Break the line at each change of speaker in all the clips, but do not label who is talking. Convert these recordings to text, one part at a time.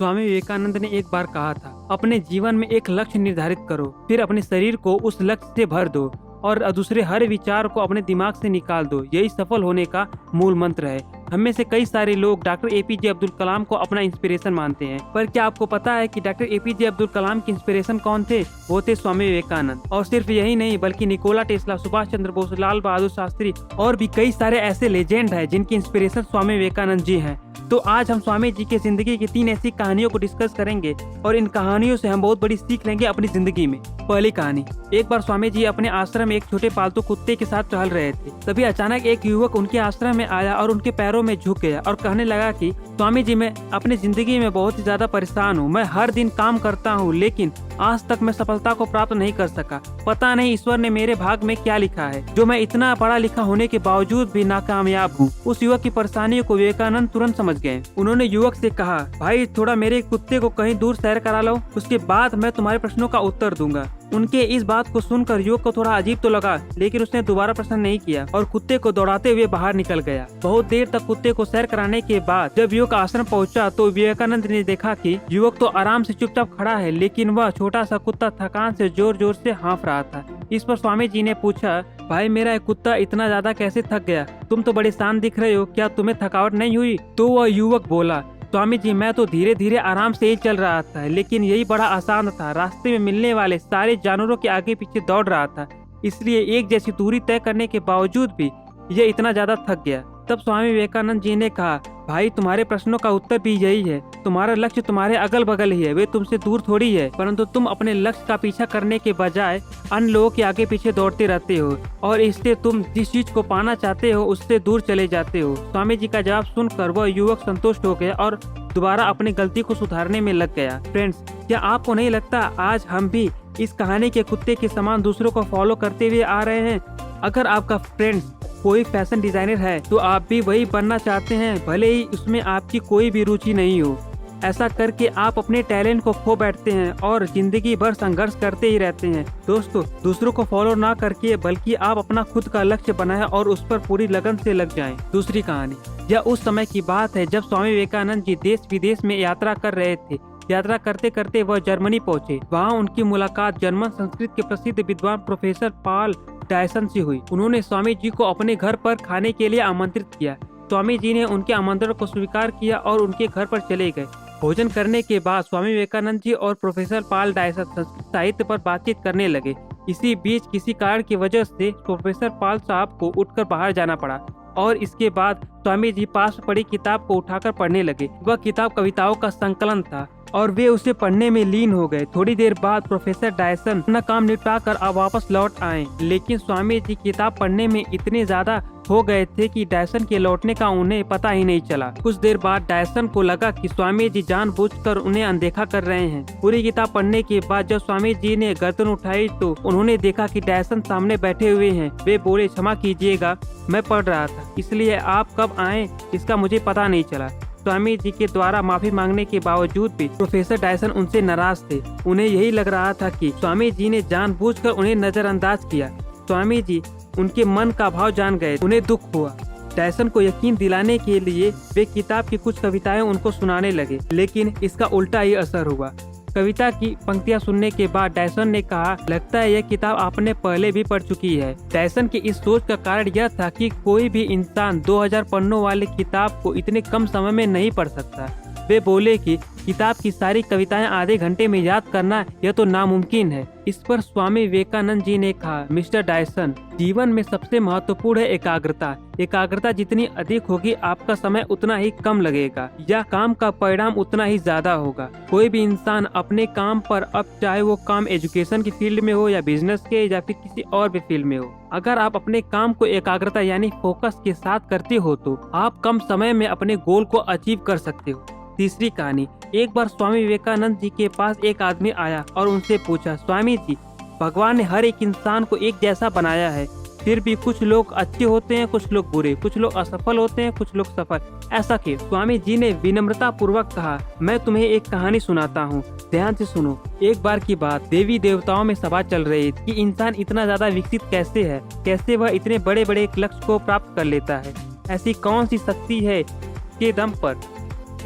स्वामी विवेकानंद ने एक बार कहा था, अपने जीवन में एक लक्ष्य निर्धारित करो, फिर अपने शरीर को उस लक्ष्य से भर दो और दूसरे हर विचार को अपने दिमाग से निकाल दो। यही सफल होने का मूल मंत्र है। हम में से कई सारे लोग डॉक्टर एपीजे अब्दुल कलाम को अपना इंस्पिरेशन मानते हैं, पर क्या आपको पता है कि डॉक्टर एपीजे अब्दुल कलाम के इंस्पिरेशन कौन थे? वो थे स्वामी विवेकानंद। और सिर्फ यही नहीं, बल्कि निकोला टेस्ला, सुभाष चंद्र बोस, लाल बहादुर शास्त्री और भी कई सारे ऐसे लेजेंड हैं जिनकी इंस्पिरेशन स्वामी विवेकानंद जी हैं। तो आज हम स्वामी जी की जिंदगी की 3 ऐसी कहानियों को डिस्कस करेंगे और इन कहानियों से हम बहुत बड़ी सीख लेंगे अपनी जिंदगी में। पहली कहानी। एक बार स्वामी जी अपने आश्रम में एक छोटे पालतू कुत्ते के साथ टहल रहे थे। तभी अचानक एक युवक उनके आश्रम में आया और उनके पैरों में झुक गया और कहने लगा कि स्वामी जी, मैं अपनी जिंदगी में बहुत ही ज्यादा परेशान हूँ। मैं हर दिन काम करता हूँ, लेकिन आज तक मैं सफलता को प्राप्त नहीं कर सका। पता नहीं ईश्वर ने मेरे भाग में क्या लिखा है, जो मैं इतना पढ़ा लिखा होने के बावजूद भी नाकामयाब हूँ। उस युवक की परेशानियों को विवेकानंद तुरंत समझ गए। उन्होंने युवक से कहा, भाई थोड़ा मेरे कुत्ते को कहीं दूर सैर करा लो, उसके बाद मैं तुम्हारे प्रश्नों का उत्तर दूंगा। उनके इस बात को सुनकर युवक को थोड़ा अजीब तो लगा, लेकिन उसने दोबारा प्रश्न नहीं किया और कुत्ते को दौड़ाते हुए बाहर निकल गया। बहुत देर तक कुत्ते को सैर कराने के बाद जब युवक आश्रम पहुंचा तो विवेकानंद ने देखा कि युवक तो आराम से चुपचाप खड़ा है, लेकिन वह छोटा सा कुत्ता थकान से जोर जोर से हाँफ रहा था। इस पर स्वामी जी ने पूछा, भाई मेरा एक कुत्ता इतना ज्यादा कैसे थक गया? तुम तो बड़े शांत दिख रहे हो, क्या तुम्हें थकावट नहीं हुई? तो वह युवक बोला, स्वामी जी, मैं तो धीरे धीरे आराम से ही चल रहा था, लेकिन यही बड़ा आसान था। रास्ते में मिलने वाले सारे जानवरों के आगे पीछे दौड़ रहा था, इसलिए एक जैसी दूरी तय करने के बावजूद भी ये इतना ज्यादा थक गया। तब स्वामी विवेकानंद जी ने कहा, भाई तुम्हारे प्रश्नों का उत्तर भी यही है। तुम्हारा लक्ष्य तुम्हारे अगल बगल ही है, वे तुमसे दूर थोड़ी है, परंतु तुम अपने लक्ष्य का पीछा करने के बजाय अन्य लोगों के आगे पीछे दौड़ते रहते हो और इससे तुम जिस चीज को पाना चाहते हो उससे दूर चले जाते हो। स्वामी जी का जवाब सुनकर वह युवक संतुष्ट हो गया और दोबारा अपनी गलती को सुधारने में लग गया। फ्रेंड्स, क्या आपको नहीं लगता आज हम भी इस कहानी के कुत्ते के समान दूसरों को फॉलो करते हुए आ रहे हैं? अगर आपका फ्रेंड्स कोई फैशन डिजाइनर है तो आप भी वही बनना चाहते हैं, भले ही उसमें आपकी कोई भी रुचि नहीं हो। ऐसा करके आप अपने टैलेंट को खो बैठते हैं और जिंदगी भर संघर्ष करते ही रहते हैं। दोस्तों, दूसरों को फॉलो ना करके बल्कि आप अपना खुद का लक्ष्य बनाएं और उस पर पूरी लगन से लग जाएं। दूसरी कहानी। यह उस समय की बात है जब स्वामी विवेकानंद जी देश विदेश में यात्रा कर रहे थे। यात्रा करते करते वह जर्मनी पहुंचे। वहां उनकी मुलाकात जर्मन संस्कृत के प्रसिद्ध विद्वान प्रोफेसर पॉल डायसन से हुई। उन्होंने स्वामी जी को अपने घर पर खाने के लिए आमंत्रित किया। स्वामी जी ने उनके आमंत्रण को स्वीकार किया और उनके घर पर चले गए। भोजन करने के बाद स्वामी विवेकानंद जी और प्रोफेसर पॉल डायसन संस्कृत साहित्य पर बातचीत करने लगे। इसी बीच किसी कारण की वजह से प्रोफेसर पॉल साहब को उठकर बाहर जाना पड़ा और इसके बाद स्वामी जी पास पड़ी किताब को उठाकर पढ़ने लगे। वह किताब कविताओं का संकलन था और वे उसे पढ़ने में लीन हो गए। थोड़ी देर बाद प्रोफेसर डायसन अपना काम निपटा कर वापस लौट आए, लेकिन स्वामी जी किताब पढ़ने में इतने ज्यादा हो गए थे कि डायसन के लौटने का उन्हें पता ही नहीं चला। कुछ देर बाद डायसन को लगा कि स्वामी जी जानबूझकर उन्हें अनदेखा कर रहे हैं। पूरी किताब पढ़ने के बाद जब स्वामी जी ने गर्दन उठाई तो उन्होंने देखा कि डायसन सामने बैठे हुए हैं। वे बोले, क्षमा कीजिएगा, मैं पढ़ रहा था, इसलिए आप कब आए इसका मुझे पता नहीं चला। स्वामी जी के द्वारा माफी मांगने के बावजूद भी प्रोफेसर डायसन उनसे नाराज थे। उन्हें यही लग रहा था कि स्वामी जी ने जानबूझकर उन्हें नजरअंदाज किया। स्वामी जी उनके मन का भाव जान गए। उन्हें दुख हुआ। डायसन को यकीन दिलाने के लिए वे किताब की कुछ कविताएं उनको सुनाने लगे, लेकिन इसका उल्टा ही असर हुआ। कविता की पंक्तियां सुनने के बाद डायसन ने कहा, लगता है यह किताब आपने पहले भी पढ़ चुकी है। डायसन की इस सोच का कारण यह था कि कोई भी इंसान 2000 पन्नों वाली किताब को इतने कम समय में नहीं पढ़ सकता। वे बोले कि किताब की सारी कविताएं आधे घंटे में याद करना यह तो नामुमकिन है। इस पर स्वामी विवेकानंद जी ने कहा, मिस्टर डायसन, जीवन में सबसे महत्वपूर्ण है एकाग्रता। एकाग्रता जितनी अधिक होगी आपका समय उतना ही कम लगेगा या काम का परिणाम उतना ही ज्यादा होगा। कोई भी इंसान अपने काम पर, अब चाहे वो काम एजुकेशन की फील्ड में हो या बिजनेस के या फिर किसी और भी फील्ड में हो, अगर आप अपने काम को एकाग्रता यानी फोकस के साथ करते हो तो आप कम समय में अपने गोल को अचीव कर सकते हो। तीसरी कहानी। एक बार स्वामी विवेकानंद जी के पास एक आदमी आया और उनसे पूछा, स्वामी जी, भगवान ने हर एक इंसान को एक जैसा बनाया है, फिर भी कुछ लोग अच्छे होते हैं, कुछ लोग बुरे, कुछ लोग असफल होते हैं, कुछ लोग सफल, ऐसा क्यों? स्वामी जी ने विनम्रता पूर्वक कहा, मैं तुम्हें एक कहानी सुनाता हूँ, ध्यान से सुनो। एक बार की बात, देवी देवताओं में सभा चल रही थी कि इंसान इतना ज्यादा विकसित कैसे है, कैसे वह इतने बड़े बड़े लक्ष्य को प्राप्त कर लेता है, ऐसी कौन सी शक्ति है के दम पर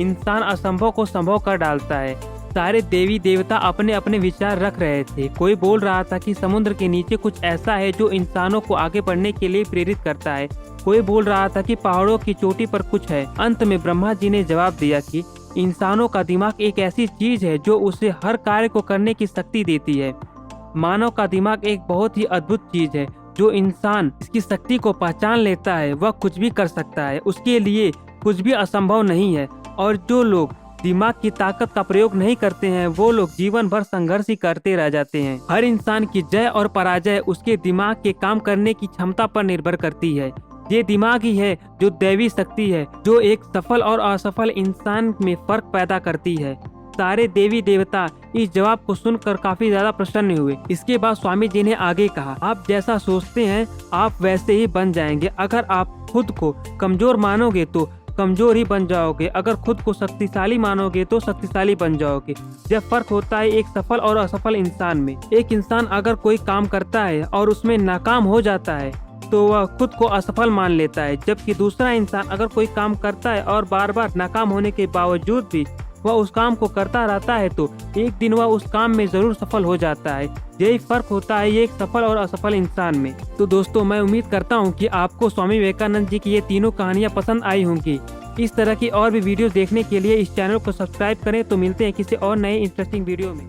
इंसान असंभव को संभव कर डालता है। सारे देवी देवता अपने अपने विचार रख रहे थे। कोई बोल रहा था कि समुद्र के नीचे कुछ ऐसा है जो इंसानों को आगे बढ़ने के लिए प्रेरित करता है। कोई बोल रहा था कि पहाड़ों की चोटी पर कुछ है। अंत में ब्रह्मा जी ने जवाब दिया कि इंसानों का दिमाग एक ऐसी चीज है जो उसे हर कार्य को करने की शक्ति देती है। मानव का दिमाग एक बहुत ही अद्भुत चीज है। जो इंसान इसकी शक्ति को पहचान लेता है वह कुछ भी कर सकता है। उसके लिए कुछ भी असंभव नहीं है। और जो लोग दिमाग की ताकत का प्रयोग नहीं करते हैं वो लोग जीवन भर संघर्ष ही करते रह जाते हैं। हर इंसान की जय और पराजय उसके दिमाग के काम करने की क्षमता पर निर्भर करती है। ये दिमाग ही है जो दैवी शक्ति है जो एक सफल और असफल इंसान में फर्क पैदा करती है। सारे देवी देवता इस जवाब को सुनकर काफी ज्यादा प्रसन्न हुए। इसके बाद स्वामी जी ने आगे कहा, आप जैसा सोचते हैं आप वैसे ही बन जाएंगे। अगर आप खुद को कमजोर मानोगे तो कमजोर ही बन जाओगे। अगर खुद को शक्तिशाली मानोगे तो शक्तिशाली बन जाओगे। यह फर्क होता है एक सफल और असफल इंसान में। एक इंसान अगर कोई काम करता है और उसमें नाकाम हो जाता है तो वह खुद को असफल मान लेता है, जबकि दूसरा इंसान अगर कोई काम करता है और बार बार नाकाम होने के बावजूद भी वह उस काम को करता रहता है तो एक दिन वह उस काम में जरूर सफल हो जाता है। यही फर्क होता है ये एक सफल और असफल इंसान में। तो दोस्तों, मैं उम्मीद करता हूँ कि आपको स्वामी विवेकानंद जी की ये तीनों कहानियाँ पसंद आई होंगी। इस तरह की और भी वीडियो देखने के लिए इस चैनल को सब्सक्राइब करें। तो मिलते हैं किसी और नए इंटरेस्टिंग वीडियो में।